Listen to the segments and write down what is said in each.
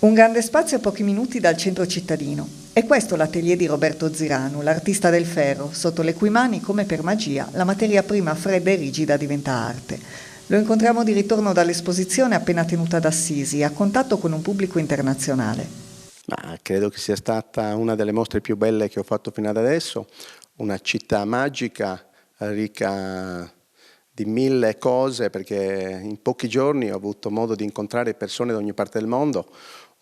Un grande spazio a pochi minuti dal centro cittadino. È questo l'atelier di Roberto Ziranu, l'artista del ferro, sotto le cui mani, come per magia, la materia prima fredda e rigida diventa arte. Lo incontriamo di ritorno dall'esposizione appena tenuta ad Assisi, a contatto con un pubblico internazionale. Credo che sia stata una delle mostre più belle che ho fatto fino ad adesso, una città magica, ricca di mille cose, perché in pochi giorni ho avuto modo di incontrare persone da ogni parte del mondo,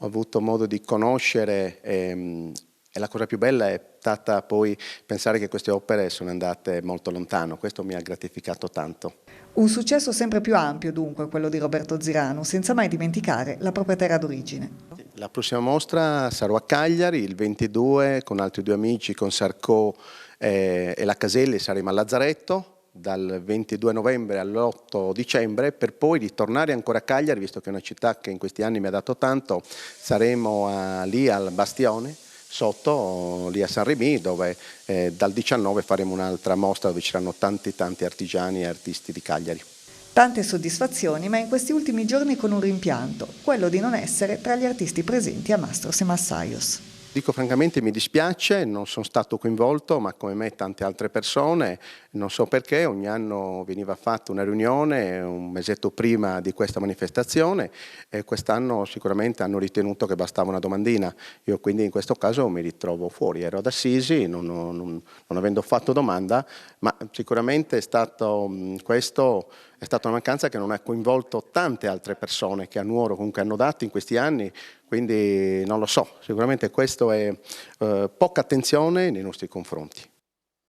ho avuto modo di conoscere e la cosa più bella è stata poi pensare che queste opere sono andate molto lontano, questo mi ha gratificato tanto. Un successo sempre più ampio dunque quello di Roberto Ziranu, senza mai dimenticare la propria terra d'origine. La prossima mostra sarò a Cagliari il 22 con altri due amici, con Sarko e la Caselli, saremo a Lazzaretto dal 22 novembre all'8 dicembre per poi ritornare ancora a Cagliari, visto che è una città che in questi anni mi ha dato tanto. Saremo lì al Bastione, sotto, lì a San Remi, dove dal 19 faremo un'altra mostra dove ci saranno tanti artigiani e artisti di Cagliari. Tante soddisfazioni, ma in questi ultimi giorni con un rimpianto, quello di non essere tra gli artisti presenti a Mastros e Massaios. Dico francamente mi dispiace, non sono stato coinvolto, ma come me tante altre persone, non so perché, ogni anno veniva fatta una riunione un mesetto prima di questa manifestazione e quest'anno sicuramente hanno ritenuto che bastava una domandina. Io quindi in questo caso mi ritrovo fuori, ero ad Assisi, non avendo fatto domanda, ma sicuramente questo è stata una mancanza che non ha coinvolto tante altre persone che a Nuoro comunque hanno dato in questi anni, quindi non lo so, sicuramente questo è poca attenzione nei nostri confronti.